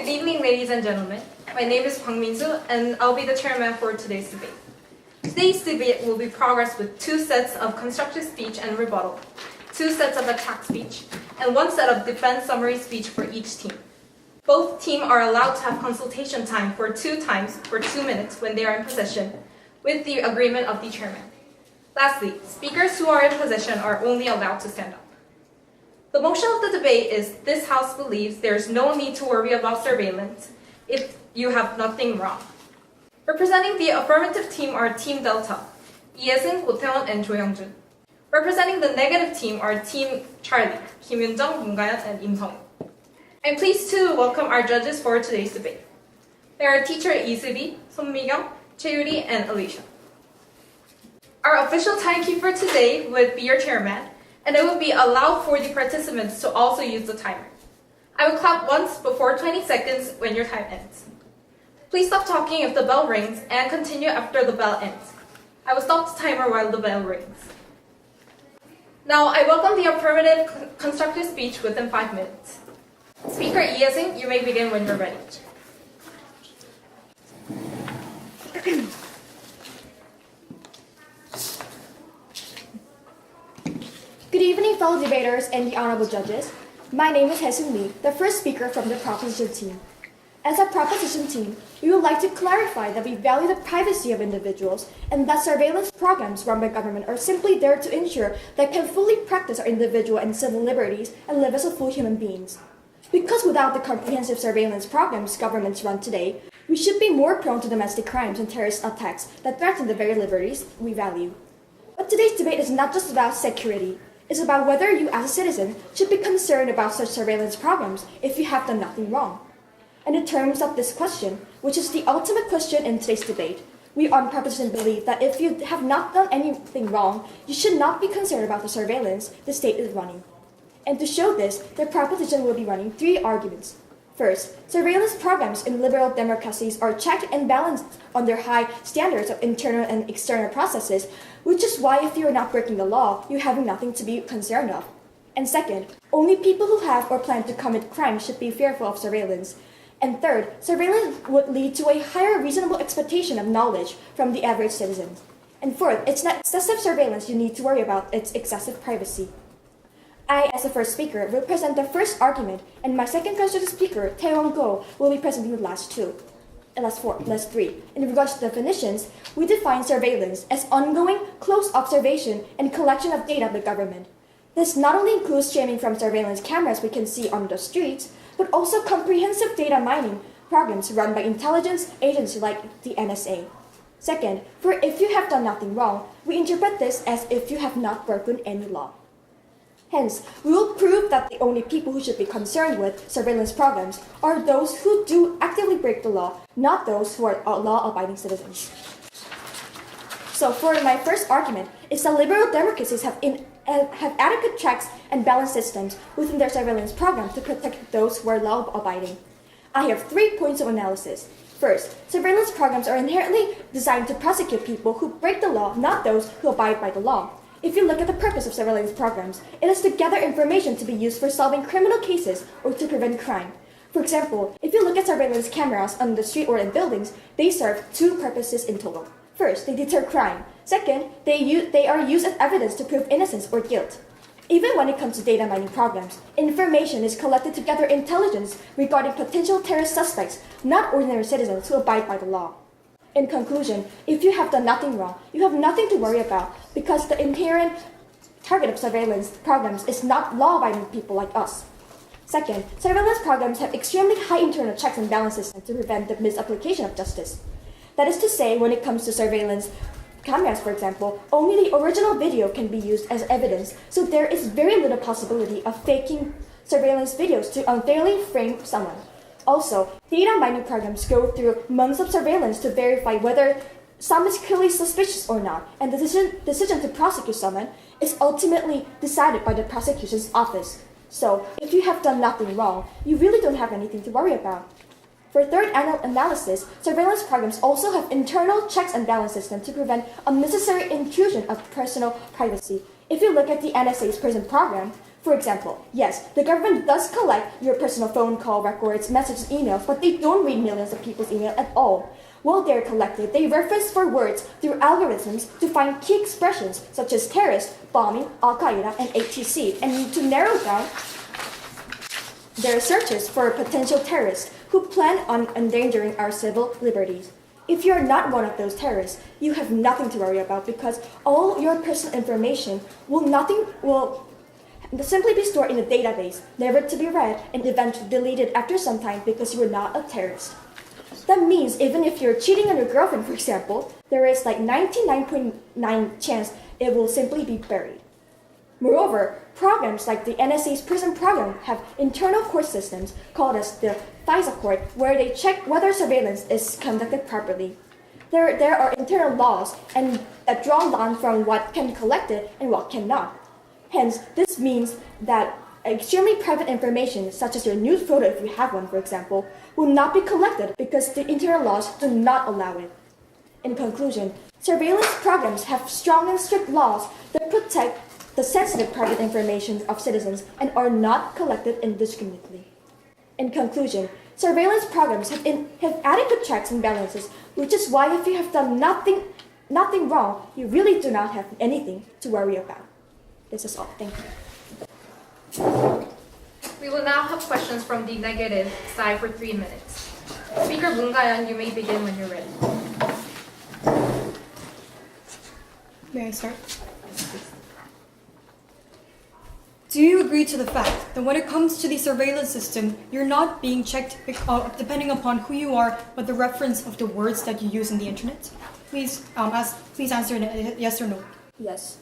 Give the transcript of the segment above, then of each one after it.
Good evening, ladies and gentlemen. My name is Hwang Min-soo, and I'll be the chairman for today's debate. Today's debate will be progressed with 2 sets of constructive speech and rebuttal, 2 sets of attack speech, and 1 set of defense summary speech for each team. Both teams are allowed to have consultation time for 2 times for 2 minutes when they are in possession, with the agreement of the chairman. Lastly, speakers who are in possession are only allowed to stand up. The motion of the debate is this House believes there is no need to worry about surveillance if you have nothing wrong. Representing the affirmative team are Team Delta, Lee-Seung, Go-taewon, and Jo Young-jun. Representing the negative team are Team Charlie, Kim Yun-jung, Moon Ga-yeon, and Im Sung. I'm pleased to welcome our judges for today's debate. They are teacher Lee-Seung, Son Mi-kyung, Chae-yuri, and Alicia. Our official timekeeper today would be your chairman, and it would be allowed for the participants to also use the timer. I will clap once before 20 seconds when your time ends. Please stop talking if the bell rings and continue after the bell ends. I will stop the timer while the bell rings. Now, I welcome the affirmative constructive speech within 5 minutes. Speaker Lee-Seung, you may begin when you're ready. Good evening, fellow debaters and the honorable judges. My name is Hae-seung Lee, the first speaker from the proposition team. As a proposition team, we would like to clarify that we value the privacy of individuals and that surveillance programs run by government are simply there to ensure that can fully practice our individual and civil liberties and live as a full human beings. Because without the comprehensive surveillance programs governments run today, we should be more prone to domestic crimes and terrorist attacks that threaten the very liberties we value. But today's debate is not just about security. It's about whether you as a citizen should be concerned about such surveillance programs if you have done nothing wrong. And in terms of this question, which is the ultimate question in today's debate, we on proposition believe that if you have not done anything wrong, you should not be concerned about the surveillance the state is running. And to show this, the proposition will be running 3 arguments. First, surveillance programs in liberal democracies are checked and balanced on their high standards of internal and external processes, which is why if you are not breaking the law, you have nothing to be concerned of. And second, only people who have or plan to commit crime should be fearful of surveillance. And third, surveillance would lead to a higher reasonable expectation of knowledge from the average citizen. And fourth, it's not excessive surveillance you need to worry about, it's excessive privacy. I, as the first speaker, will present the first argument, and my second constructive speaker, Tae-won Go, will be presenting the last 3. In regards to definitions, we define surveillance as ongoing, close observation and collection of data by government. This not only includes streaming from surveillance cameras we can see on the streets, but also comprehensive data mining programs run by intelligence agencies like the NSA. Second, for if you have done nothing wrong, we interpret this as if you have not broken any law. Hence, we will prove that the only people who should be concerned with surveillance programs are those who do actively break the law, not those who are law-abiding citizens. So for my first argument, is that liberal democracies have adequate checks and balance systems within their surveillance program to protect those who are law-abiding. I have 3 points of analysis. First, surveillance programs are inherently designed to prosecute people who break the law, not those who abide by the law. If you look at the purpose of surveillance programs, it is to gather information to be used for solving criminal cases or to prevent crime. For example, if you look at surveillance cameras on the street or in buildings, they serve 2 purposes in total. First, they deter crime. Second, they are used as evidence to prove innocence or guilt. Even when it comes to data mining programs, information is collected to gather intelligence regarding potential terrorist suspects, not ordinary citizens who abide by the law. In conclusion, if you have done nothing wrong, you have nothing to worry about because the inherent target of surveillance programs is not law-abiding people like us. Second, surveillance programs have extremely high internal checks and balance systems to prevent the misapplication of justice. That is to say, when it comes to surveillance cameras, for example, only the original video can be used as evidence, so there is very little possibility of faking surveillance videos to unfairly frame someone. Also, data mining programs go through months of surveillance to verify whether someone is clearly suspicious or not, and the decision to prosecute someone is ultimately decided by the prosecution's office. So, if you have done nothing wrong, you really don't have anything to worry about. For third analysis, surveillance programs also have internal checks and balance systems to prevent unnecessary intrusion of personal privacy. If you look at the NSA's prison program, For example, yes, the government does collect your personal phone call records, messages, emails, but they don't read millions of people's email at all. While they're collected, they reference for words through algorithms to find key expressions such as terrorist, bombing, Al-Qaeda, and ATC, and to narrow down their searches for potential terrorists who plan on endangering our civil liberties. If you're not one of those terrorists, you have nothing to worry about because all your personal information will simply be stored in a database, never to be read, and eventually deleted after some time because you are not a terrorist. That means even if you're cheating on your girlfriend, for example, there is like 99.9% chance it will simply be buried. Moreover, programs like the NSA's prison program have internal court systems called as the FISA court where they check whether surveillance is conducted properly. There are internal laws that draw line from what can be collected and what cannot. Hence, this means that extremely private information, such as your nude photo if you have one, for example, will not be collected because the internal laws do not allow it. In conclusion, surveillance programs have strong and strict laws that protect the sensitive private information of citizens and are not collected indiscriminately. In conclusion, surveillance programs have adequate checks and balances, which is why if you have done nothing wrong, you really do not have anything to worry about. This is all. Thank you. We will now have questions from the negative side for 3 minutes. Speaker Bungayan, you may begin when you're ready. May I start? Do you agree to the fact that when it comes to the surveillance system, you're not being checked depending upon who you are, but the reference of the words that you use in the internet? Please answer in yes or no. Yes.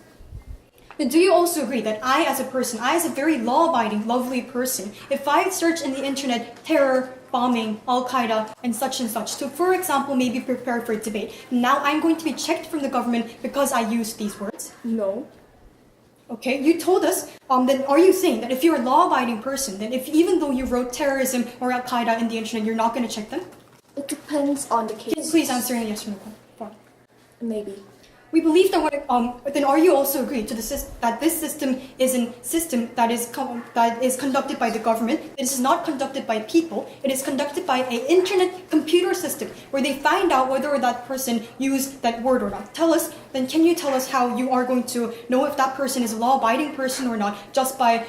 But do you also agree that I as a very law-abiding, lovely person, if I search in the internet terror, bombing, Al-Qaeda, and such, to, for example, maybe prepare for a debate, now I'm going to be checked from the government because I used these words? No. Okay, you told us, then are you saying that if you're a law-abiding person, then even though you wrote terrorism or Al-Qaeda in the internet, you're not going to check them? It depends on the case. Please answer in yes or no. Fine. Maybe. We believe that then are you also agree to that this system is a system that is conducted by the government? It is not conducted by people. It is conducted by an internet computer system where they find out whether that person used that word or not. Can you tell us how you are going to know if that person is a law-abiding person or not just by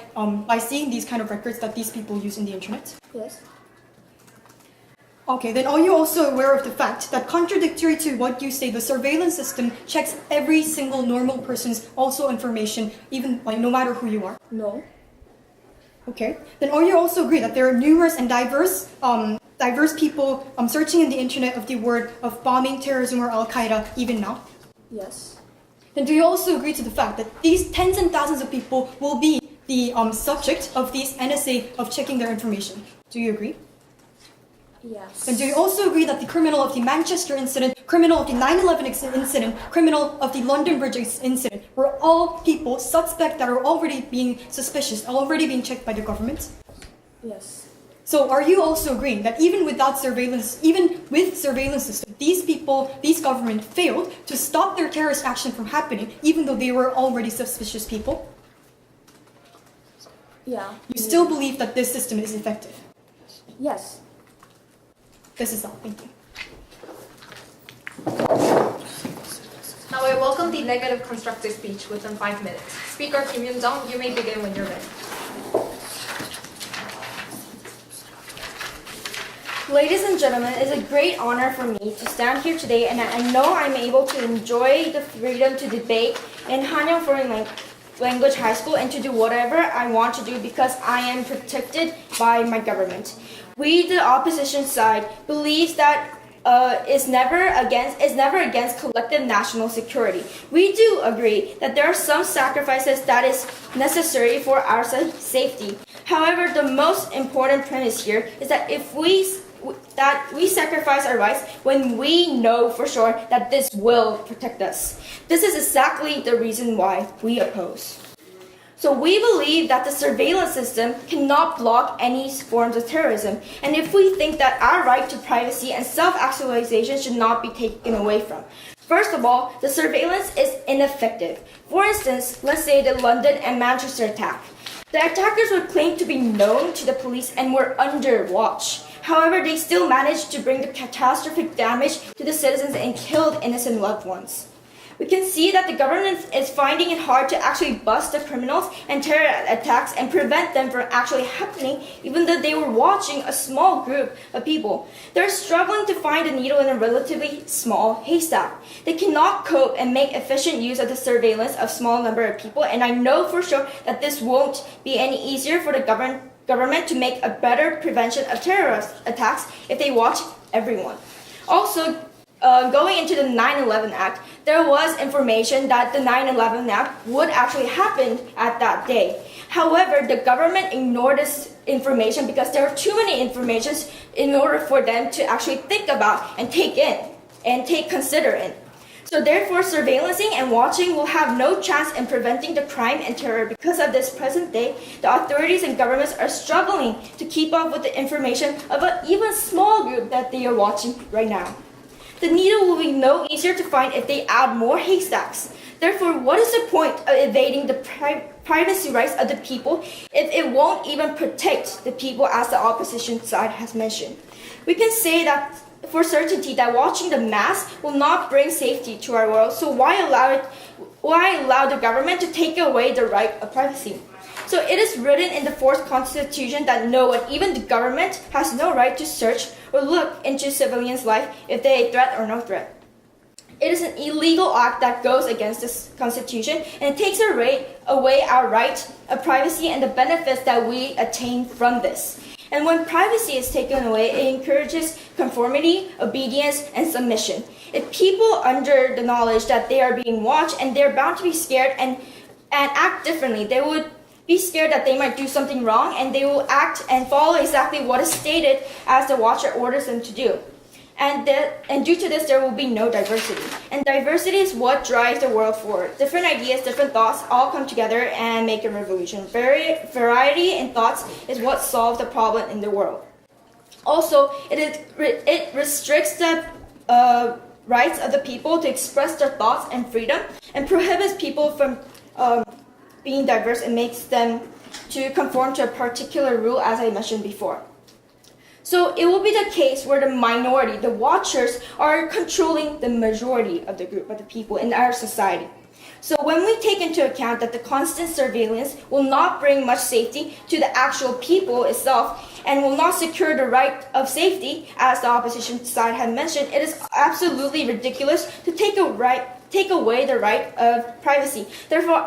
seeing these kind of records that these people use in the internet? Yes. Okay, then are you also aware of the fact that contradictory to what you say, the surveillance system checks every single normal person's also information, even no matter who you are? No. Okay, then are you also agree that there are numerous and diverse people searching in the internet of the word of bombing, terrorism, or Al-Qaeda even now? Yes. Then do you also agree to the fact that these tens and thousands of people will be the subject of these NSA of checking their information? Do you agree? Yes. And do you also agree that the criminal of the Manchester incident, criminal of the 9/11 incident, criminal of the London Bridge incident were all people suspect that are already being suspicious, already being checked by the government? Yes. So are you also agreeing that even with surveillance system, these government failed to stop their terrorist action from happening, even though they were already suspicious people? Yeah. You still believe that this system is effective? Yes. This is all. Thank you. Now I welcome the negative constructive speech within 5 minutes. Speaker Kim Yoon-jung, you may begin when you're ready. Ladies and gentlemen, it is a great honor for me to stand here today, and I know I'm able to enjoy the freedom to debate in Hanyang Foreign Language High School and to do whatever I want to do because I am protected by my government. We, the opposition side, believes that is never against collective national security. We do agree that there are some sacrifices that is necessary for our safety. However, the most important premise here is that we sacrifice our rights when we know for sure that this will protect us. This is exactly the reason why we oppose. So we believe that the surveillance system cannot block any forms of terrorism, and if we think that our right to privacy and self-actualization should not be taken away from. First of all, the surveillance is ineffective. For instance, let's say the London and Manchester attack. The attackers would claim to be known to the police and were under watch. However, they still managed to bring the catastrophic damage to the citizens and killed innocent loved ones. We can see that the government is finding it hard to actually bust the criminals and terror attacks and prevent them from actually happening, even though they were watching a small group of people. They're struggling to find a needle in a relatively small haystack. They cannot cope and make efficient use of the surveillance of small number of people, and I know for sure that this won't be any easier for the government to make a better prevention of terrorist attacks if they watch everyone. Also, going into the 9/11 Act, there was information that the 9/11 Act would actually happen at that day. However, the government ignored this information because there were too many informations in order for them to actually think about and consider in. So therefore, surveillancing and watching will have no chance in preventing the crime and terror. Because of this present day, the authorities and governments are struggling to keep up with the information of an even small group that they are watching right now. The needle will be no easier to find if they add more haystacks. Therefore, what is the point of evading the privacy rights of the people if it won't even protect the people, as the opposition side has mentioned? We can say that for certainty that watching the mass will not bring safety to our world, so why allow the government to take away the right of privacy? So it is written in the 4th Constitution that no one, even the government, has no right to search or look into civilians' life if they are a threat or no threat. It is an illegal act that goes against this Constitution, and it takes away our right of privacy and the benefits that we attain from this. And when privacy is taken away, it encourages conformity, obedience, and submission. If people under the knowledge that they are being watched and they're bound to be scared and act differently, they would be scared that they might do something wrong, and they will act and follow exactly what is stated as the watcher orders them to do. And due to this, there will be no diversity. And diversity is what drives the world forward. Different ideas, different thoughts all come together and make a revolution. Variety in thoughts is what solves the problem in the world. Also, it restricts the rights of the people to express their thoughts and freedom, and prohibits people from being diverse and makes them to conform to a particular rule, as I mentioned before. So it will be the case where the minority, the watchers, are controlling the majority of the group of the people in our society. So when we take into account that the constant surveillance will not bring much safety to the actual people itself and will not secure the right of safety, as the opposition side had mentioned, it is absolutely ridiculous to take away the right of privacy. Therefore,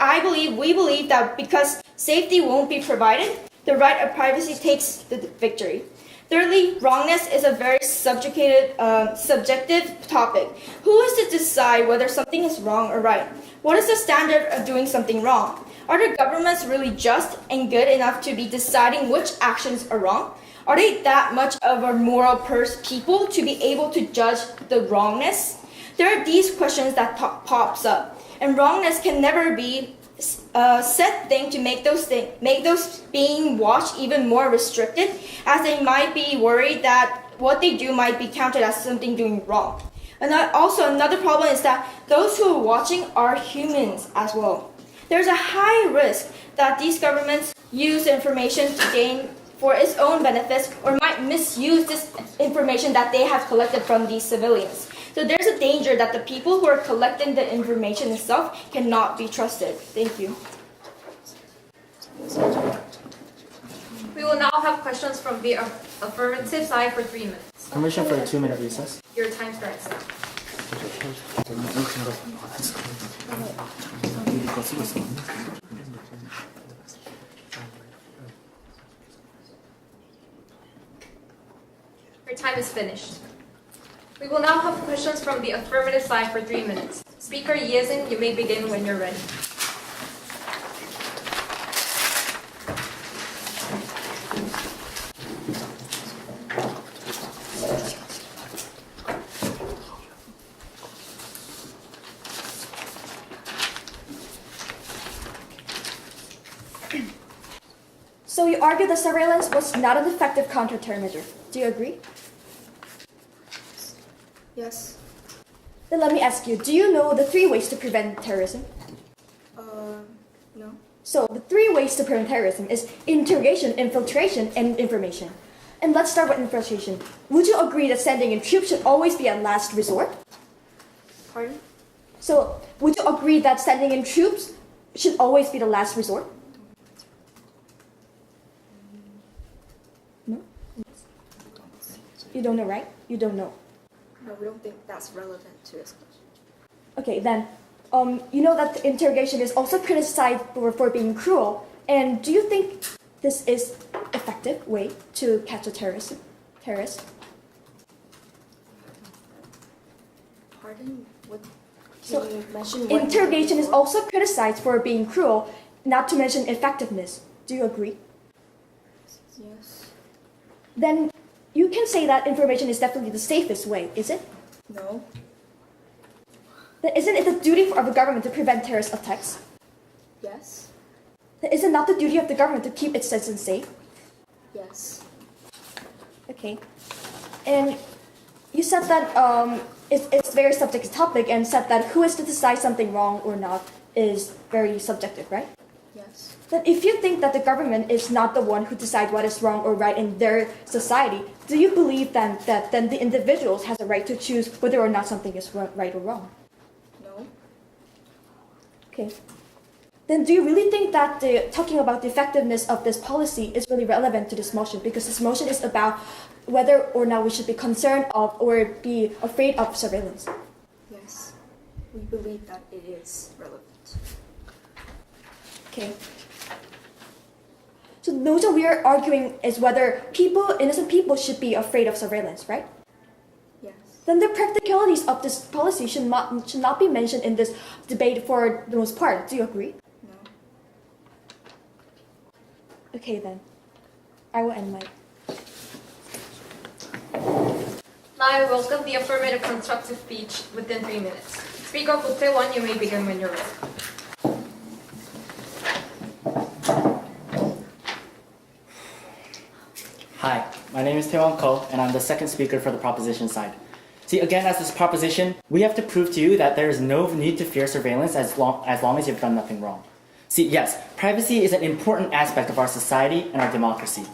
we believe that because safety won't be provided, the right of privacy takes the victory. Thirdly, wrongness is a very subjective topic. Who is to decide whether something is wrong or right? What is the standard of doing something wrong? Are the governments really just and good enough to be deciding which actions are wrong? Are they that much of a moral people to be able to judge the wrongness? There are these questions that pops up, and wrongness can never be set thing to make those being watched even more restricted, as they might be worried that what they do might be counted as something doing wrong. And also another problem is that those who are watching are humans as well. There's a high risk that these governments use information to gain for its own benefits, or might misuse this information that they have collected from these civilians. So there's a danger that the people who are collecting the information itself cannot be trusted. Thank you. We will now have questions from the affirmative side for 3 minutes. Permission for a 2-minute recess. Your time starts now. Your time is finished. We will now have questions from the affirmative side for 3 minutes. Speaker Yezin, you may begin when you're ready. So you argue that surveillance was not an effective counter-terror measure. Do you agree? Yes. Then let me ask you, do you know the 3 ways to prevent terrorism? No. So the three ways to prevent terrorism is interrogation, infiltration, and information. And let's start with infiltration. Would you agree that sending in troops should always be a last resort? Pardon? So would you agree that sending in troops should always be the last resort? No? You don't know, right? You don't know. No, we don't think that's relevant to this question. Okay, then, you know that the interrogation is also criticized for being cruel. And do you think this is effective way to catch a terrorist? Pardon? What? So, Can you mention what? interrogation is also criticized for being cruel, not to mention effectiveness. Do you agree? Yes. Then you can say that information is definitely the safest way, is it? No. Then isn't it the duty of the government to prevent terrorist attacks? Yes. Then is it not the duty of the government to keep its citizens safe? Yes. Okay. And you said that it's very subjective topic and said that who is to decide something wrong or not is very subjective, right? Yes. Then if you think that the government is not the one who decide what is wrong or right in their society, do you believe then that then the individuals has a right to choose whether or not something is right or wrong? No. Okay. Then do you really think that talking about the effectiveness of this policy is really relevant to this motion? Because this motion is about whether or not we should be concerned of or be afraid of surveillance. Yes. We believe that it is relevant. Okay. So the notion we are arguing is whether innocent people should be afraid of surveillance, right? Yes. Then the practicalities of this policy should not be mentioned in this debate for the most part. Do you agree? No. Okay then. I will end my... Now I welcome the affirmative constructive speech within 3 minutes. Speaker Bote 1, you may begin when you're ready. Hi, my name is Taewon Ko, and I'm the second speaker for the proposition side. See, again, as this proposition, we have to prove to you that there is no need to fear surveillance as long as you've done nothing wrong. See, yes, privacy is an important aspect of our society and our democracy.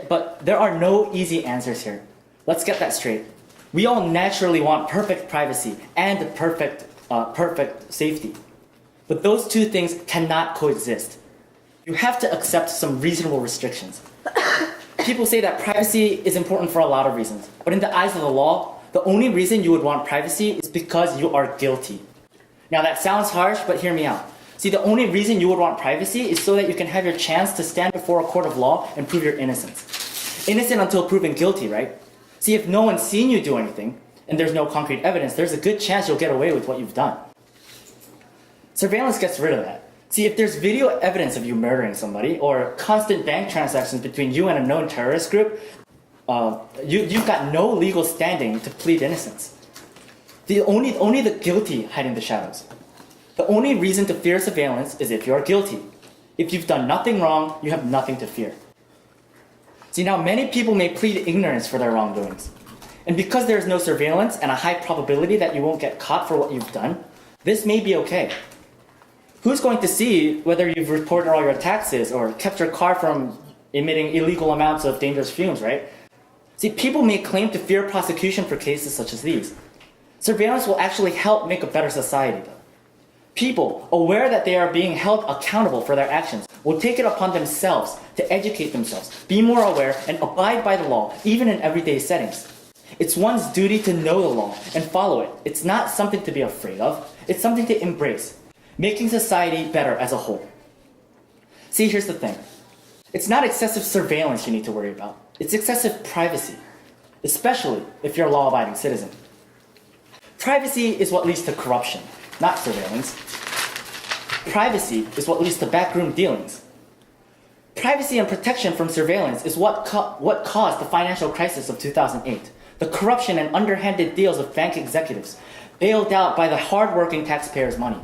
But there are no easy answers here. Let's get that straight. We all naturally want perfect privacy and perfect safety. But those two things cannot coexist. You have to accept some reasonable restrictions. People say that privacy is important for a lot of reasons, but in the eyes of the law, the only reason you would want privacy is because you are guilty. Now that sounds harsh, but hear me out. See, the only reason you would want privacy is so that you can have your chance to stand before a court of law and prove your innocence. Innocent until proven guilty, right? See, if no one's seen you do anything, and there's no concrete evidence, there's a good chance you'll get away with what you've done. Surveillance gets rid of that. See, if there's video evidence of you murdering somebody, or constant bank transactions between you and a known terrorist group, you've got no legal standing to plead innocence. Only the guilty hide in the shadows. The only reason to fear surveillance is if you're guilty. If you've done nothing wrong, you have nothing to fear. See, now many people may plead ignorance for their wrongdoings. And because there is no surveillance and a high probability that you won't get caught for what you've done, this may be okay. Who's going to see whether you've reported all your taxes or kept your car from emitting illegal amounts of dangerous fumes, right? See, people may claim to fear prosecution for cases such as these. Surveillance will actually help make a better society, though. People, aware that they are being held accountable for their actions, will take it upon themselves to educate themselves, be more aware, and abide by the law, even in everyday settings. It's one's duty to know the law and follow it. It's not something to be afraid of. It's something to embrace, making society better as a whole. See, here's the thing. It's not excessive surveillance you need to worry about. It's excessive privacy, especially if you're a law-abiding citizen. Privacy is what leads to corruption, not surveillance. Privacy is what leads to backroom dealings. Privacy and protection from surveillance is what caused the financial crisis of 2008. The corruption and underhanded deals of bank executives, bailed out by the hard-working taxpayers' money.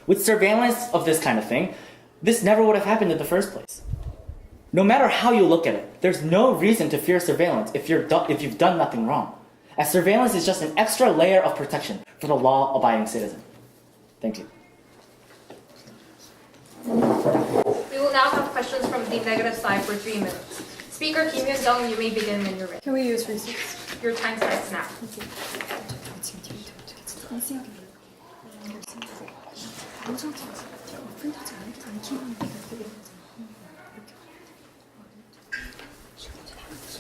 With surveillance of this kind of thing, this never would have happened in the first place. No matter how you look at it, there's no reason to fear surveillance if you've done nothing wrong, as surveillance is just an extra layer of protection for the law-abiding citizen. Thank you. We will now have questions from the negative side for 3 minutes. Speaker Kim Hyun-jung, you may begin when you're ready. Can we use recess? Your time starts now.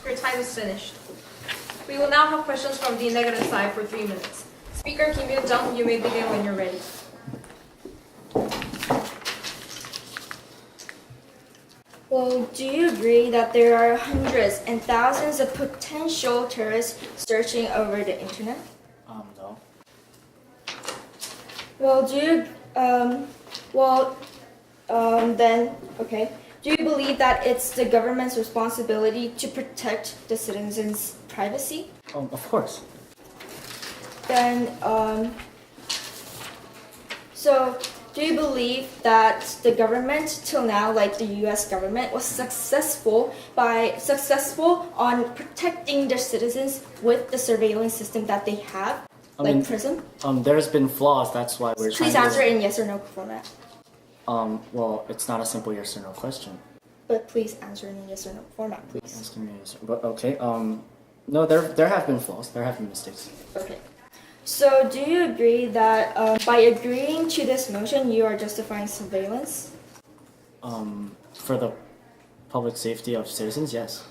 Your time is finished. We will now have questions from the negative side for 3 minutes. Speaker Kim Hyun-jung, you may begin when you're ready. Well, do you agree that there are hundreds and thousands of potential terrorists searching over the internet? No. Well, then, okay. Do you believe that it's the government's responsibility to protect the citizens' privacy? Of course. Then, so do you believe that the government till now, like the U.S. government, was successful on protecting their citizens with the surveillance system that they have, like PRISM? There's been flaws. That's why we're Please trying answer in yes or no format. Well, it's not a simple yes or no question. But please answer in yes or no format, please. Asking me yes. But okay. No, there have been flaws. There have been mistakes. Okay. So, do you agree that by agreeing to this motion, you are justifying surveillance? For the public safety of citizens, yes.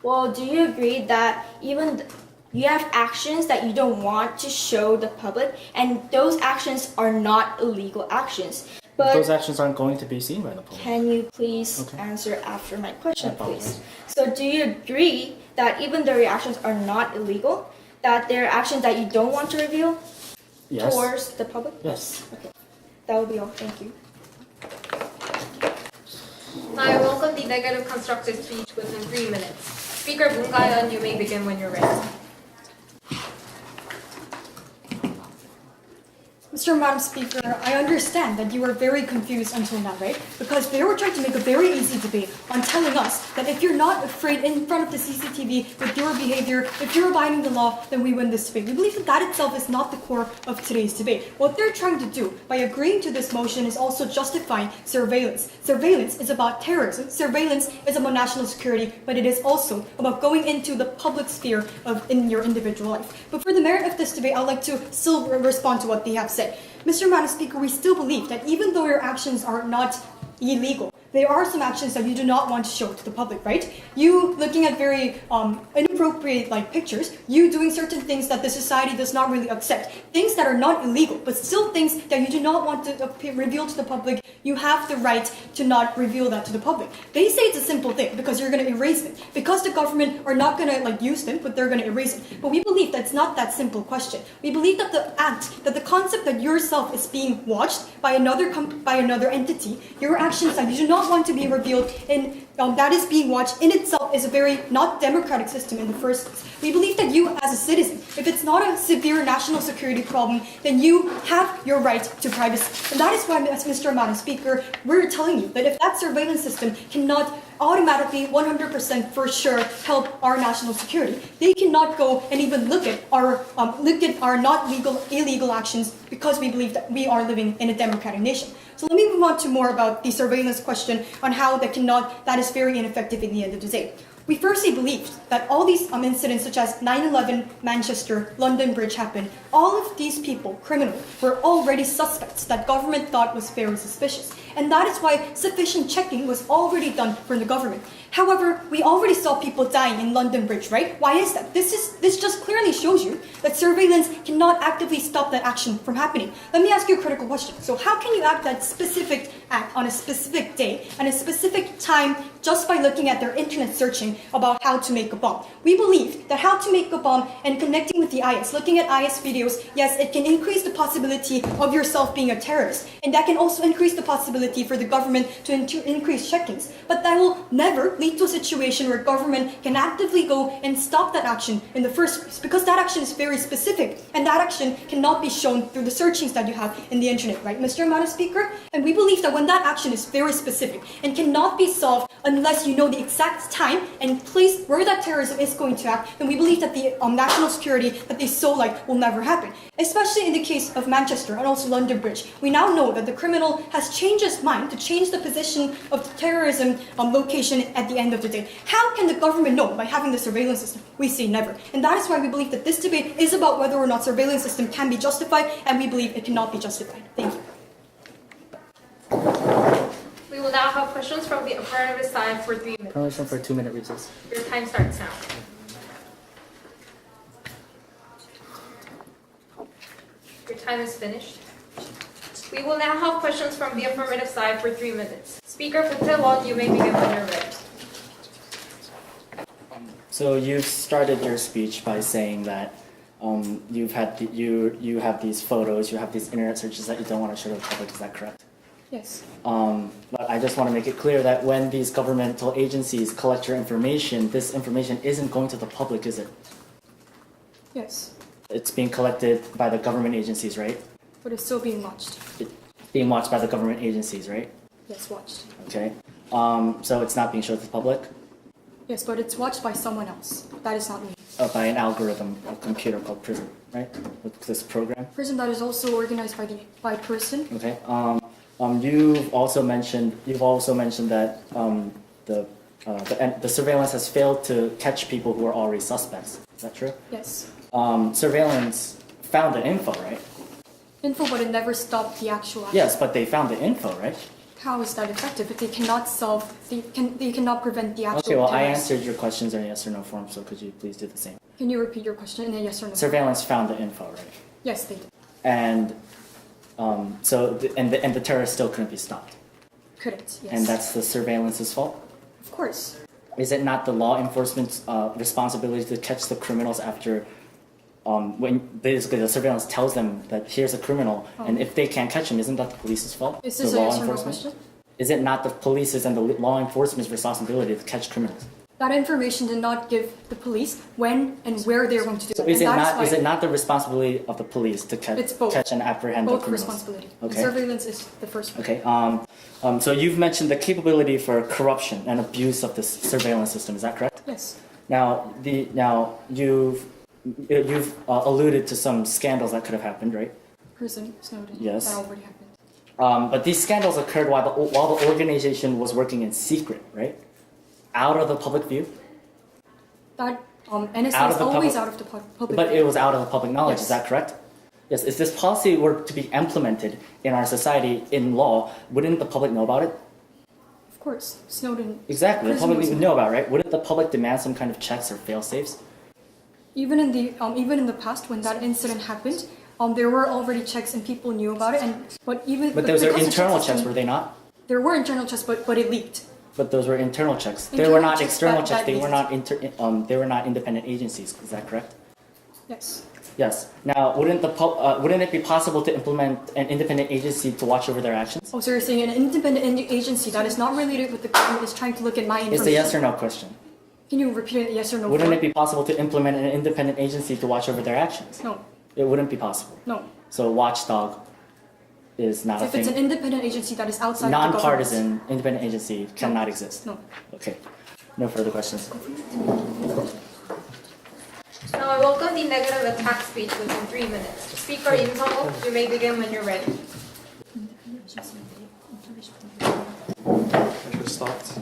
Well, do you agree that you have actions that you don't want to show the public, and those actions are not illegal actions? But Those actions aren't going to be seen by the public. can you please Okay. answer after my question, I apologize. please? So, do you agree that even though your actions are not illegal, that there are actions that you don't want to reveal Yes. towards the public? Yes. Okay. That will be all. Thank you. Now I welcome the negative constructive speech within 3 minutes. Speaker Moon Ga-yeon, you may begin when you're ready. Mr. Madam Speaker, I understand that you were very confused until now, right? Because they were trying to make a very easy debate on telling us that if you're not afraid in front of the CCTV with your behavior, if you're abiding the law, then we win this debate. We believe that that itself is not the core of today's debate. What they're trying to do by agreeing to this motion is also justifying surveillance. Surveillance is about terrorism. Surveillance is about national security, but it is also about going into the public sphere in your individual life. But for the merit of this debate, I'd like to still respond to what they have said. Mr. Madam Speaker, we still believe that even though your actions are not illegal, there are some actions that you do not want to show to the public, right? You looking at very inappropriate pictures, you doing certain things that the society does not really accept, things that are not illegal, but still things that you do not want to reveal to the public. You have the right to not reveal that to the public. They say it's a simple thing because you're going to erase them. Because the government are not going to use them, but they're going to erase them. But we believe that's not that simple question. We believe that the concept that yourself is being watched by another entity, your actions that you do not want to be revealed in that is being watched in itself is a very not democratic system in the first place. We believe that you as a citizen, if it's not a severe national security problem, then you have your right to privacy. And that is why, as Mr. Madam Speaker, we're telling you that if that surveillance system cannot automatically 100% for sure help our national security, they cannot go and even look at our not illegal actions because we believe that we are living in a democratic nation. So let me move on to more about the surveillance question on how that is very ineffective in the end of the day. We firstly believed that all these incidents such as 9/11, Manchester, London Bridge happened, all of these people, criminals, were already suspects that government thought was very suspicious. And that is why sufficient checking was already done from the government. However, we already saw people dying in London Bridge, right? Why is that? This just clearly shows you that surveillance cannot actively stop that action from happening. Let me ask you a critical question. So how can you act that specific act on a specific day and a specific time just by looking at their internet searching about how to make a bomb? We believe that how to make a bomb and connecting with the IS, looking at IS videos, yes, it can increase the possibility of yourself being a terrorist. And that can also increase the possibility responsibility for the government to increase checkings, but that will never lead to a situation where government can actively go and stop that action in the first place, because that action is very specific, and that action cannot be shown through the searchings that you have in the internet, right, Mr. Madam Speaker? And we believe that when that action is very specific and cannot be solved unless you know the exact time and place where that terrorism is going to act, then we believe that the national security that they so like will never happen. Especially in the case of Manchester and also London Bridge. We now know that the criminal has changed his mind to change the position of the terrorism location at the end of the day. How can the government know by having the surveillance system? We say never. And that is why we believe that this debate is about whether or not surveillance system can be justified, and we believe it cannot be justified. Thank you. We will now have questions from the affirmative side for 3 minutes. Permission for a 2-minute recess. Your time starts now. Your time is finished. We will now have questions from the affirmative side for 3 minutes. Speaker for Taiwan, you may begin when you're ready. So you've started your speech by saying that you have these photos, you have these internet searches that you don't want to show to the public. Is that correct? Yes. But I just want to make it clear that when these governmental agencies collect your information, this information isn't going to the public, is it? Yes. It's being collected by the government agencies, right? But it's still being watched. It's being watched by the government agencies, right? Yes, watched. Okay. So it's not being shown to the public? Yes, but it's watched by someone else. That is not me. By an algorithm, a computer called Prism, right? With this program. Prism that is also organized by a person. Okay. You've also mentioned that the surveillance has failed to catch people who are already suspects. Is that true? Yes. Surveillance found the info, right? Info, but it never stopped the actual action. Yes, but they found the info, right? How is that effective if they cannot they cannot prevent the actual Okay, well, I terrorist? answered your questions in a yes or no form, so could you please do the same? Can you repeat your question in a yes or no? Surveillance found the info, right? Yes, they did. And the terrorists still couldn't be stopped. Couldn't, yes. And that's the surveillance's fault? Of course. Is it not the law enforcement's responsibility to catch the criminals after when basically the surveillance tells them that here's a criminal, and if they can't catch him, isn't that the police's fault? Is this the a law yes or no enforcement? question? Is it not the police's and the law enforcement's responsibility to catch criminals? That information did not give the police when and where they're going to do So it. is And that's it why not the responsibility of the police to It's both. catch and apprehend the both criminals? responsibility. Okay. Surveillance is the first one. Okay. So you've mentioned the capability for corruption and abuse of this surveillance system. Is that correct? Yes. Now you've alluded to some scandals that could have happened, right? Prism, Snowden. Yes. That already happened. But these scandals occurred while the organization was working in secret, right? Out of the public view. That NSA Out is of the always public- out of the public. But it was out of the public knowledge. Yes. Is that correct? Yes. If this policy were to be implemented in our society in law, wouldn't the public know about it? Of course, Snowden. Exactly. The Prism public was- would know about it, right? Wouldn't the public demand some kind of checks or fail-safes? Even in the past when that incident happened, there were already checks and people knew about it. But those Those are internal checks, were they not? There were internal checks, but it leaked. But those were internal checks. They Internal were not checks external that- checks. that They were not independent agencies. Is that correct? Yes. Yes. Now, wouldn't it be possible to implement an independent agency to watch over their actions? Oh, so you're saying an independent agency that is not related with the government is trying to look at my information? It's a yes or no question. Can you repeat it? Yes or no? Wouldn't form? it be possible to implement an independent agency to watch over their actions? No. It wouldn't be possible. No. So, watchdog is not a If it's an thing. independent agency that is outside of the government. Non-partisan independent agency cannot exist. No. Okay. No further questions. Now I welcome the negative attack speech within 3 minutes. Speaker Im Sung-ho, you may begin when you're ready. I should start.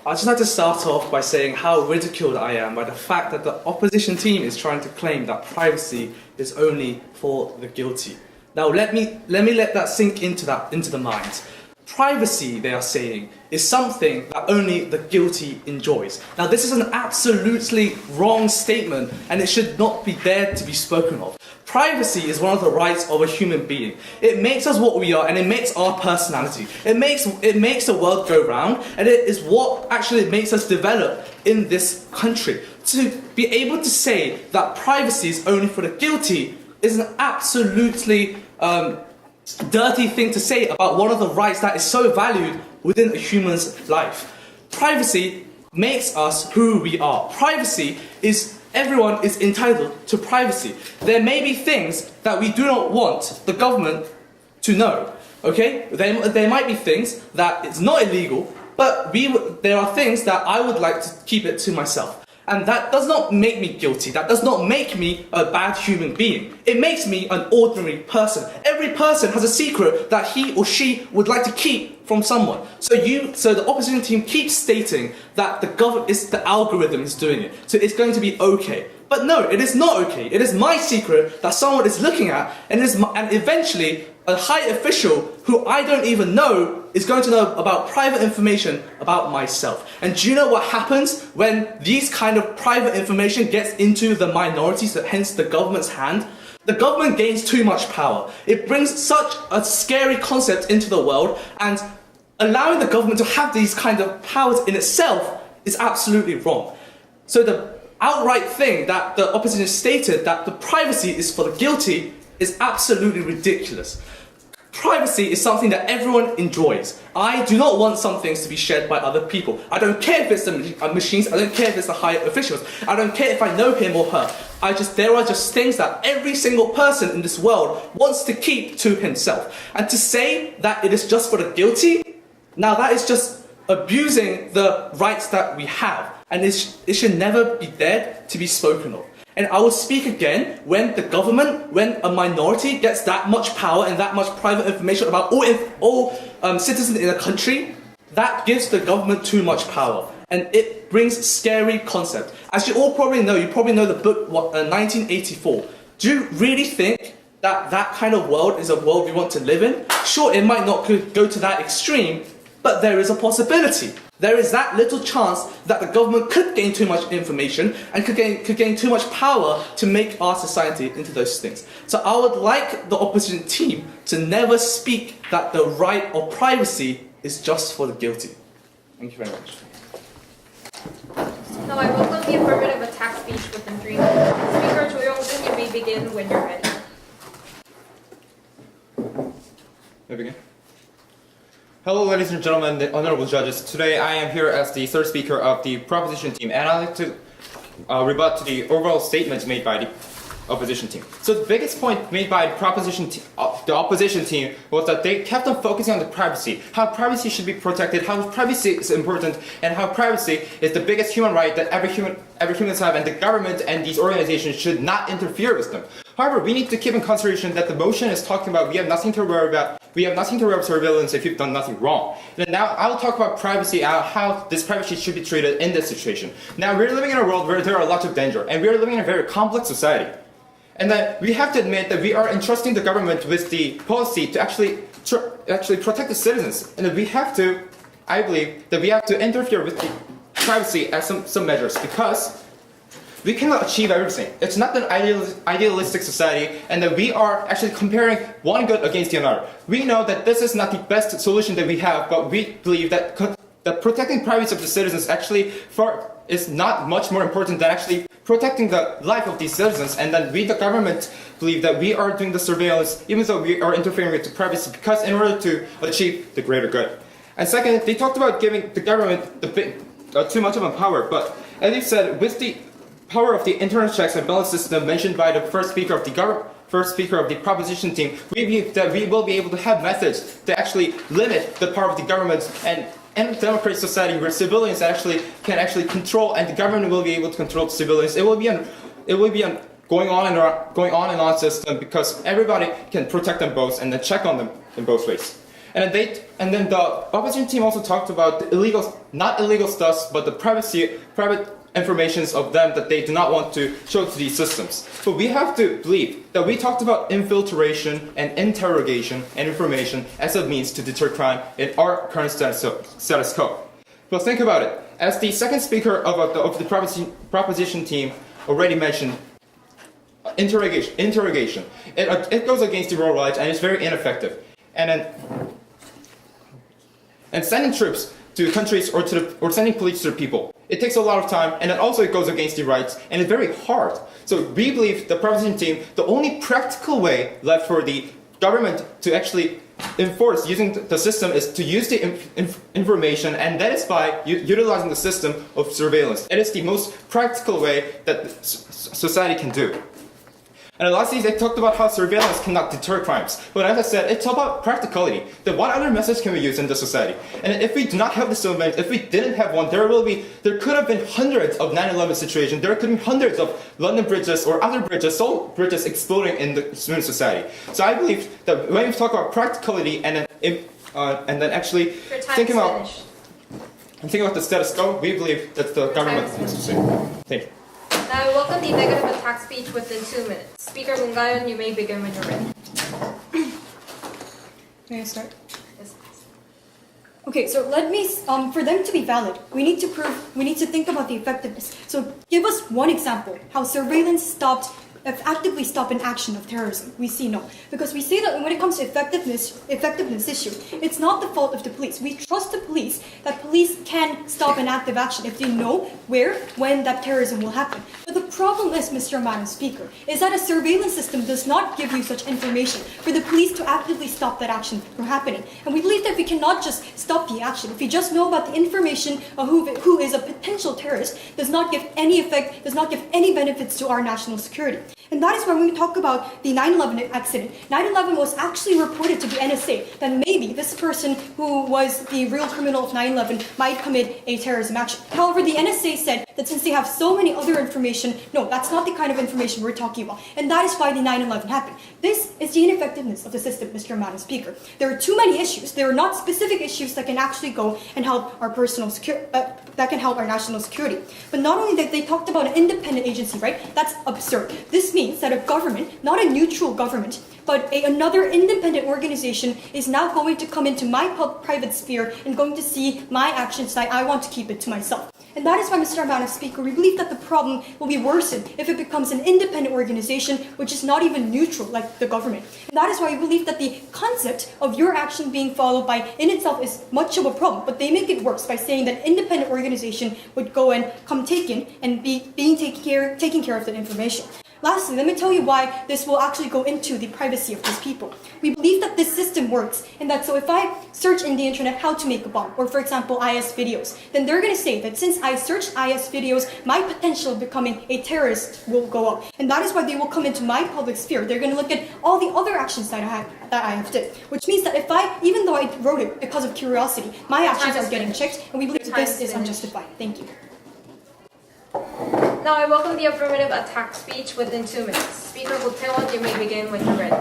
I'd just like to start off by saying how ridiculed I am by the fact that the opposition team is trying to claim that privacy is only for the guilty. Now let me let that sink into the mind. Privacy, they are saying, is something that only the guilty enjoys. Now this is an absolutely wrong statement, and it should not be dared to be spoken of. Privacy is one of the rights of a human being. It makes us what we are, and it makes our personality. It makes the world go round, and it is what actually makes us develop in this country. To be able to say that privacy is only for the guilty is an absolutely dirty thing to say about one of the rights that is so valued within a human's life. Privacy makes us who we are. Privacy is, everyone is entitled to privacy. There may be things that we do not want the government to know, okay? There might be things that it's not illegal, but there are things that I would like to keep it to myself. And that does not make me guilty. That does not make me a bad human being. It makes me an ordinary person. Every person has a secret that he or she would like to keep from someone. So the opposition team keeps stating that the algorithm is doing it. So it's going to be okay. But no, it is not okay. It is my secret that someone is looking at, and eventually a high official who I don't even know is going to know about private information about myself. And do you know what happens when these kind of private information gets into the minorities, hence the government's hand? The government gains too much power. It brings such a scary concept into the world, and allowing the government to have these kind of powers in itself is absolutely wrong. So the outright thing that the opposition stated, that the privacy is for the guilty, is absolutely ridiculous. Privacy is something that everyone enjoys. I do not want some things to be shared by other people. I don't care if it's the machines, I don't care if it's the higher officials, I don't care if I know him or her. There are just things that every single person in this world wants to keep to himself. And to say that it is just for the guilty, now that is just abusing the rights that we have. And it should never be there to be spoken of. And I will speak again when when a minority gets that much power and that much private information about all citizens in a country, that gives the government too much power. And it brings scary concepts. As you all probably know the book 1984. Do you really think that kind of world is a world we want to live in? Sure, it might not go to that extreme, but there is a possibility. There is that little chance that the government could gain too much information and could gain too much power to make our society into those things. So I would like the opposition team to never speak that the right of privacy is just for the guilty. Thank you very much. Now I welcome the affirmative attack speech within 3 minutes. Speaker Jo Young-jun, you may begin when you're ready. May I begin? Hello, ladies and gentlemen, the honorable judges. Today I am here as the third speaker of the proposition team, and I'd like to rebut to the overall statements made by the opposition team. So the biggest point made by the opposition team was that they kept on focusing on the privacy, how privacy should be protected, how privacy is important, and how privacy is the biggest human right that every humans have, and the government and these organizations should not interfere with them. However, we need to keep in consideration that the motion is talking about we have nothing to worry about. We have nothing to worry about surveillance if you've done nothing wrong. And now I will talk about privacy and how this privacy should be treated in this situation. Now we're living in a world where there are lots of danger, and we are living in a very complex society. And then we have to admit that we are entrusting the government with the policy to actually protect the citizens, and that we have to, I believe, that we have to interfere with the privacy as some measures, because we cannot achieve everything. It's not an idealistic society, and that we are actually comparing one good against the other. We know that this is not the best solution that we have, but we believe that protecting privacy of the citizens actually is not much more important than actually protecting the life of these citizens. And then we, the government, believe that we are doing the surveillance even though we are interfering with the privacy, because in order to achieve the greater good. And second, they talked about giving the government too much of a power, but as you said, with the power of the internal checks and balance system mentioned by the first speaker of the proposition team, we believe that we will be able to have methods to actually limit the power of the government, and in a democratic society where civilians can actually control, and the government will be able to control the civilians, it will be a going on and on system, because everybody can protect them both and then check on them in both ways. And then the opposition team also talked about the not illegal stuff, but the private informations of them that they do not want to show to these systems. But we have to believe that we talked about infiltration and interrogation and information as a means to deter crime in our current status quo. But think about it. As the second speaker of the proposition team already mentioned, interrogation. It goes against the rule of rights, and it's very ineffective. And sending troops to countries or sending police to the people, it takes a lot of time, and it also goes against the rights, and it's very hard. So we believe, the proposition team, the only practical way left for the government to actually enforce using the system is to use the information, and that is by utilizing the system of surveillance. It is the most practical way that society can do. And lastly, they talked about how surveillance cannot deter crimes. But as I said, it's about practicality. Then what other message can we use in the society? And if we do not have the surveillance, if we didn't have one, there could have been hundreds of 9/11 situations. There could be hundreds of London bridges or other bridges, Seoul bridges exploding in the human society. So I believe that when we talk about practicality and then actually Your time thinking is about finished. the status quo, we believe that the government has to say. Thank you. Now I welcome the negative attack speech within 2 minutes. Speaker Mungayon, you may begin when you're ready. May I start? Yes, please. Okay, so let me, for them to be valid, we need to think about the effectiveness. So give us one example how surveillance actively stop an action of terrorism. We see no. Because we say that when it comes to effectiveness issue, it's not the fault of the police. We trust the police that police can stop an active action if they know where, when that terrorism will happen. But the problem is, Mr. Madam Speaker, is that a surveillance system does not give you such information for the police to actively stop that action from happening. And we believe that we cannot just stop the action. If we just know about the information of who is a potential terrorist, does not give any effect, does not give any benefits to our national security. And that is why when we talk about the 9/11 accident, 9/11 was actually reported to the NSA that maybe this person who was the real criminal of 9/11 might commit a terrorism action. However, the NSA said that since they have so many other information, no, that's not the kind of information we're talking about. And that is why the 9/11 happened. This is the ineffectiveness of the system, Mr. Madam Speaker. There are too many issues. There are not specific issues that can actually go and help our that can help our national security. But not only that, they talked about an independent agency, right? That's absurd. This means that a government, not a neutral government, but another independent organization is now going to come into my private sphere and going to see my actions that I want to keep it to myself. And that is why, Mr. Madam Speaker, we believe that the problem will be worsened if it becomes an independent organization which is not even neutral like the government. And that is why we believe that the concept of your action being followed by in itself is much of a problem, but they make it worse by saying that independent organization would go and come taken and taking care of the information. Lastly, let me tell you why this will actually go into the privacy of these people. We believe that this system works, and that so if I search in the internet how to make a bomb, or for example IS videos, then they're going to say that since I searched IS videos, my potential of becoming a terrorist will go up. And that is why they will come into my public sphere. They're going to look at all the other actions that I have did, which means that even though I wrote it because of curiosity, my actions are getting checked, and we believe that this is unjustified. Thank you. Now I welcome the affirmative attack speech within 2 minutes. Speaker Taewon, you may begin when you're ready.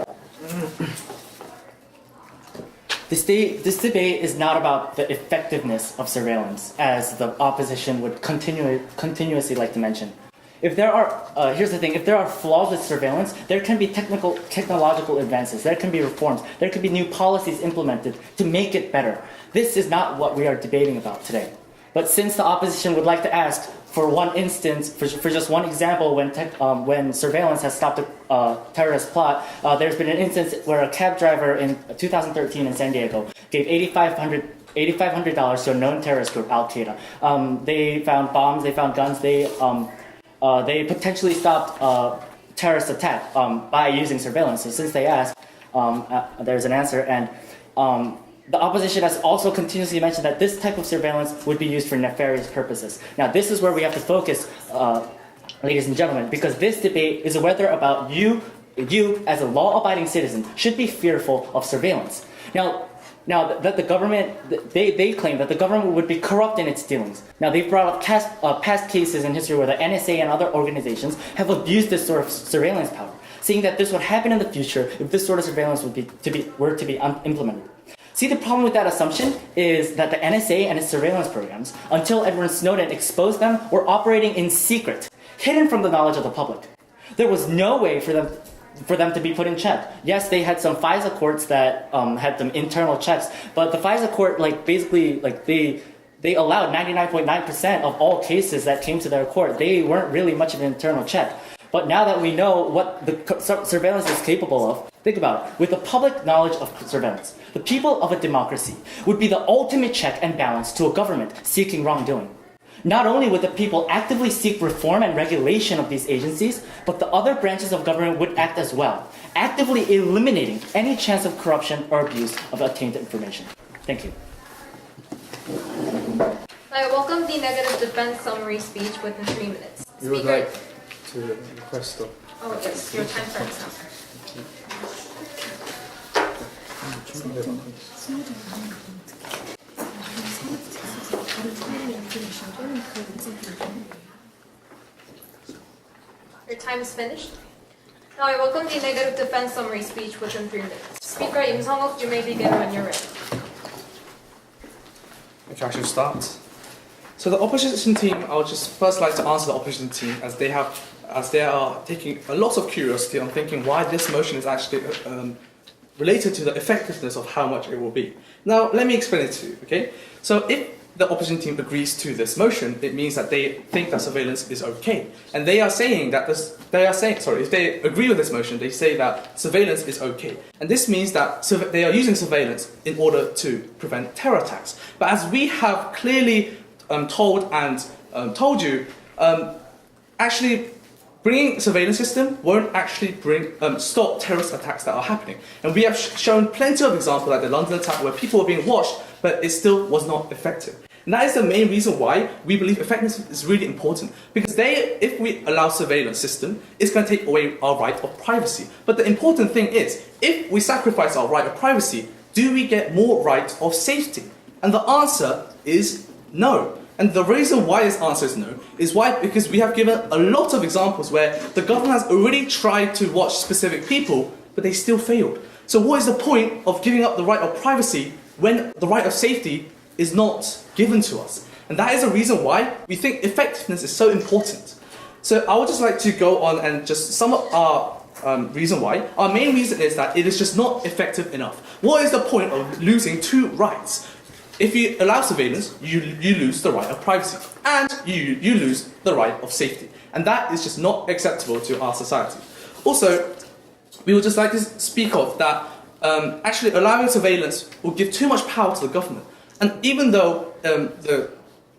This debate is not about the effectiveness of surveillance, as the opposition would continuously like to mention. If there are, here's the thing, if there are flaws with surveillance, there can be technological advances, there can be reforms, there can be new policies implemented to make it better. This is not what we are debating about today. But since the opposition would like to ask, for one instance, for just one example, when surveillance has stopped a terrorist plot, there's been an instance where a cab driver in 2013 in San Diego gave $8,500 to a known terrorist group, Al Qaeda. They found bombs, they found guns, they potentially stopped a terrorist attack by using surveillance. So since they asked, there's an answer, and the opposition has also continuously mentioned that this type of surveillance would be used for nefarious purposes. Now, this is where we have to focus, ladies and gentlemen, because this debate is whether about you as a law-abiding citizen should be fearful of surveillance. Now that the government, they claim that the government would be corrupt in its dealings. Now, they've brought up past cases in history where the NSA and other organizations have abused this sort of surveillance power, saying that this would happen in the future if this sort of surveillance were to be implemented. See, the problem with that assumption is that the NSA and its surveillance programs, until Edward Snowden exposed them, were operating in secret, hidden from the knowledge of the public. There was no way for them to be put in check. Yes, they had some FISA courts that had some internal checks, but the FISA court, they allowed 99.9% of all cases that came to their court. They weren't really much of an internal check. But now that we know what the surveillance is capable of, think about it. With the public knowledge of surveillance, the people of a democracy would be the ultimate check and balance to a government seeking wrongdoing. Not only would the people actively seek reform and regulation of these agencies, but the other branches of government would act as well, actively eliminating any chance of corruption or abuse of obtained information. Thank you. I welcome the negative defense summary speech within 3 minutes. You would Speaker. like to request the Oh yes, your time starts now. Your time is finished. Now I welcome the negative defense summary speech within 3 minutes. Speaker Im Sung-uk, you may begin when you're ready. Okay, I should start. So the opposition team, I would just first like to answer the opposition team as they are taking a lot of curiosity on thinking why this motion is actually related to the effectiveness of how much it will be. Now, let me explain it to you, okay? So if the opposition team agrees to this motion, it means that they think that surveillance is okay. And they are saying that if they agree with this motion, they say that surveillance is okay. And this means that they are using surveillance in order to prevent terror attacks. But as we have clearly told you, actually bringing surveillance system won't actually stop terrorist attacks that are happening. And we have shown plenty of examples like the London attack where people were being watched, but it still was not effective. And that is the main reason why we believe effectiveness is really important. Because if we allow surveillance system, it's going to take away our right of privacy. But the important thing is, if we sacrifice our right of privacy, do we get more right of safety? And the answer is no. And the reason why this answer is no is because we have given a lot of examples where the government has already tried to watch specific people, but they still failed. So what is the point of giving up the right of privacy when the right of safety is not given to us? And that is the reason why we think effectiveness is so important. So I would just like to go on and just sum up our reason why. Our main reason is that it is just not effective enough. What is the point of losing two rights? If you allow surveillance, you lose the right of privacy, and you lose the right of safety. And that is just not acceptable to our society. Also, we would just like to speak of that actually allowing surveillance will give too much power to the government. And even though the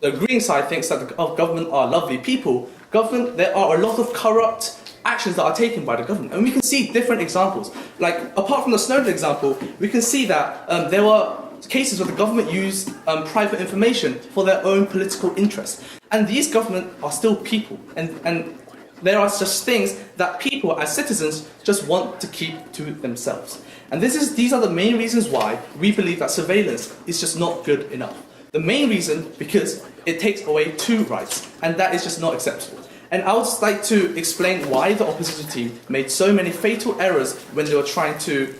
agreeing side thinks that the government are lovely people, there are a lot of corrupt actions that are taken by the government. And we can see different examples. Like, apart from the Snowden example, we can see that there were cases where the government used private information for their own political interests. And these governments are still people. And there are just things that people as citizens just want to keep to themselves. And these are the main reasons why we believe that surveillance is just not good enough. The main reason, because it takes away two rights, and that is just not acceptable. And I would just like to explain why the opposition team made so many fatal errors when they were trying to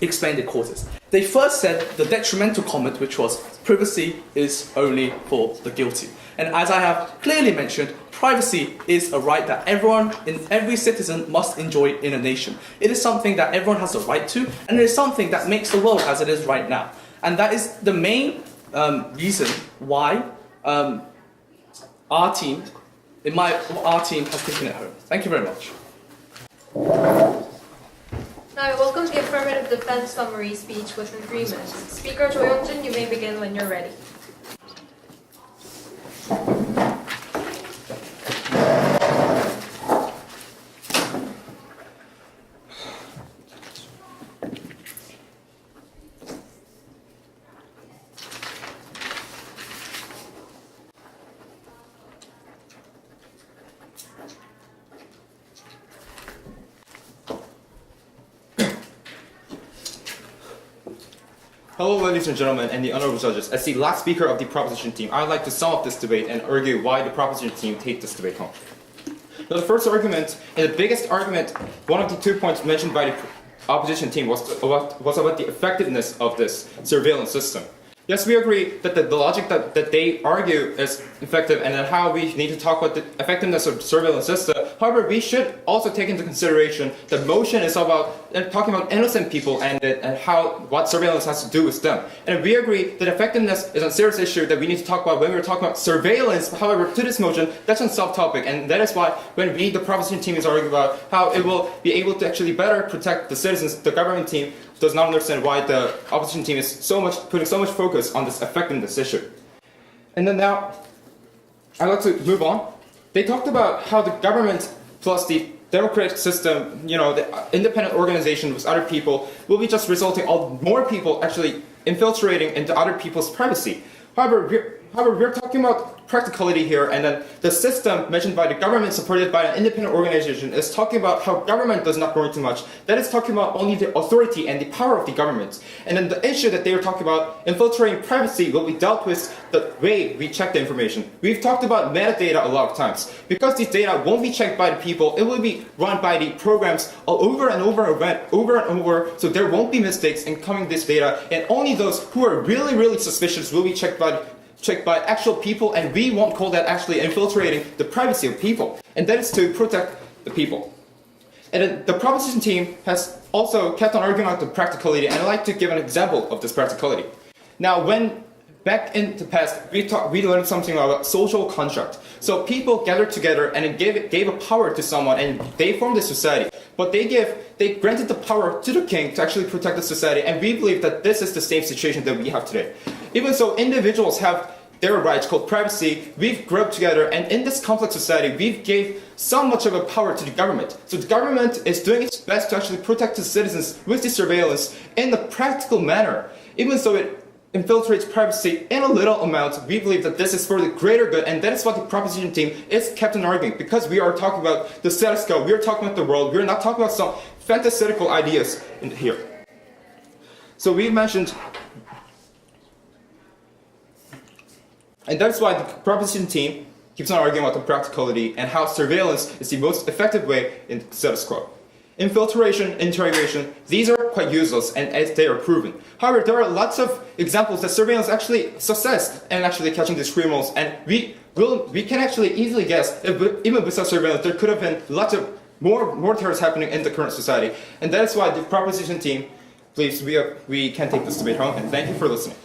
explain the causes. They first said the detrimental comment, which was privacy is only for the guilty. And as I have clearly mentioned, privacy is a right that every citizen must enjoy in a nation. It is something that everyone has a right to, and it is something that makes the world as it is right now. And that is the main reason why our team has taken it home. Thank you very much. Now I welcome the affirmative defense summary speech within 3 minutes. Speaker Jo Young-jin, you may begin when you're ready. Hello, ladies and gentlemen, and the honorable judges. As the last speaker of the proposition team, I'd like to sum up this debate and argue why the proposition team take this debate home. Now, the first argument, and the biggest argument, one of the 2 points mentioned by the opposition team was about the effectiveness of this surveillance system. Yes, we agree that the logic that they argue is effective and then how we need to talk about the effectiveness of the surveillance system. However, we should also take into consideration the motion is about talking about innocent people and what surveillance has to do with them. And we agree that effectiveness is a serious issue that we need to talk about when we're talking about surveillance. However, to this motion, that's a sub-topic, and that is why when the proposition team is arguing about how it will be able to actually better protect the citizens, the government team does not understand why the opposition team is putting so much focus on this effectiveness issue. And then now, I'd like to move on. They talked about how the government plus the democratic system, the independent organization with other people, will be just resulting in more people actually infiltrating into other people's privacy. However, we're talking about practicality here, and then the system mentioned by the government supported by an independent organization is talking about how government does not grow too much. That is talking about only the authority and the power of the government. And then the issue that they were talking about, infiltrating privacy, will be dealt with the way we check the information. We've talked about metadata a lot of times. Because these data won't be checked by the people, it will be run by the programs over and over, so there won't be mistakes in coming this data, and only those who are really, really suspicious will be checked by actual people, and we won't call that actually infiltrating the privacy of people. And that is to protect the people. And then the proposition team has also kept on arguing about the practicality, and I'd like to give an example of this practicality. Now, when back in the past, we learned something about social contract. So people gathered together and it gave a power to someone, and they formed a society. But they granted the power to the king to actually protect the society, and we believe that this is the same situation that we have today. Even so, individuals have their rights called privacy. We've grown up together, and in this complex society, we've gave so much of a power to the government. So the government is doing its best to actually protect the citizens with the surveillance in a practical manner. Even so, it infiltrates privacy in a little amount. We believe that this is for the greater good, and that is what the proposition team is kept on arguing, because we are talking about the status quo, we are talking about the world, we are not talking about some fantastical ideas in here. So we mentioned, and that's why the proposition team keeps on arguing about the practicality and how surveillance is the most effective way in status quo. Infiltration, interrogation, these are quite useless, and as they are proven. However, there are lots of examples that surveillance actually success in actually catching these criminals, and we can actually easily guess if even without surveillance there could have been lots of more terrors happening in the current society. And that is why the proposition team believes we can take this debate home, and thank you for listening.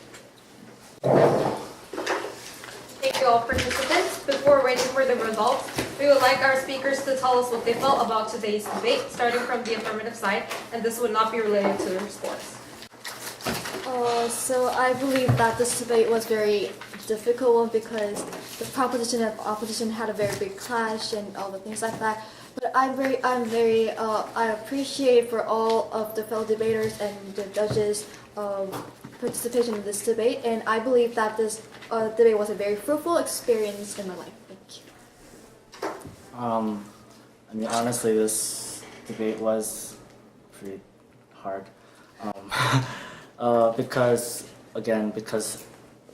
Thank you all participants. Before waiting for the results, we would like our speakers to tell us what they felt about today's debate, starting from the affirmative side, and this would not be related to their scores. So I believe that this debate was very difficult one because the proposition and opposition had a very big clash and all the things like that. But I appreciate for all of the fellow debaters and the judges' participation in this debate, and I believe that this debate was a very fruitful experience in my life. Thank you. Honestly, this debate was pretty hard. Because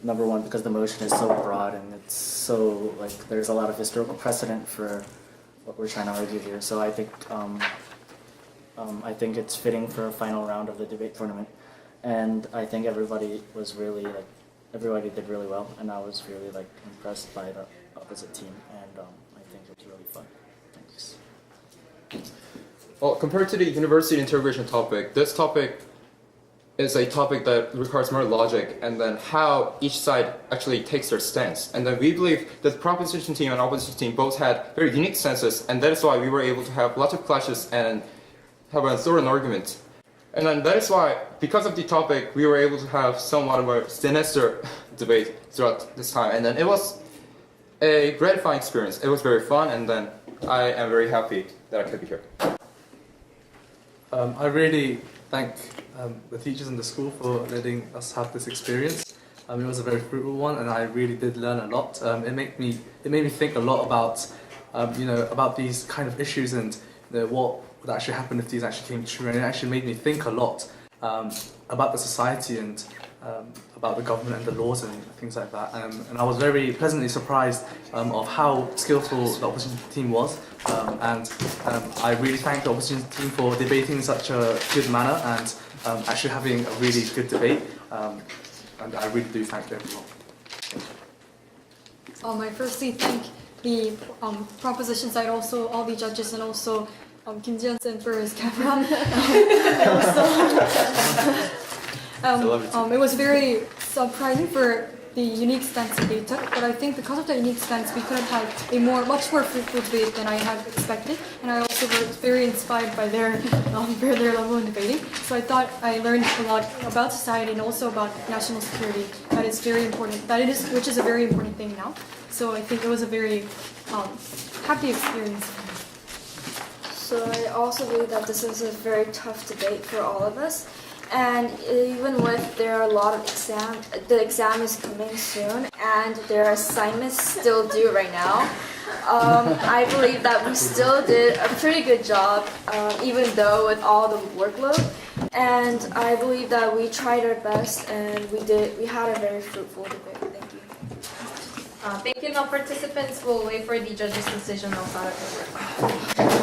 number one, because the motion is so broad and it's so there's a lot of historical precedent for what we're trying to argue here. So I think it's fitting for a final round of the debate tournament, and I think everybody did really well, and I was really impressed by the opposite team, and I think it was really fun. Thanks. Well, compared to the university integration topic, this topic is a topic that requires more logic and then how each side actually takes their stance. And then we believe that the proposition team and opposition team both had very unique stances, and that is why we were able to have lots of clashes and have a thorough argument. And then that is why, because of the topic, we were able to have somewhat of a sinister debate throughout this time. And then it was a gratifying experience. It was very fun, and then I am very happy that I could be here. I really thank the teachers in the school for letting us have this experience. It was a very fruitful one, and I really did learn a lot. It made me think a lot about about these kind of issues and what would actually happen if these actually came true. And it actually made me think a lot about the society and about the government and the laws and things like that. And I was very pleasantly surprised of how skillful the opposition team was. And I really thank the opposition team for debating in such a good manner and actually having a really good debate. And I really do thank everyone. I firstly thank the proposition side, also all the judges, and also Kim Ji-yeon for his camera. It was very surprising for the unique stance that they took, but I think because of the unique stance, we could have had a much more fruitful debate than I had expected, and I also was very inspired by their level in debating. So I thought I learned a lot about society and also about national security. That is very important. Which is a very important thing now. So I think it was a very happy experience. So I also believe that this was a very tough debate for all of us. And even with there are a lot of the exam is coming soon, and there are assignments still due right now. I believe that we still did a pretty good job, even though with all the workload. And I believe that we tried our best, and we had a very fruitful debate. Thank you. Thank you. Now participants will wait for the judge's decision outside of the room.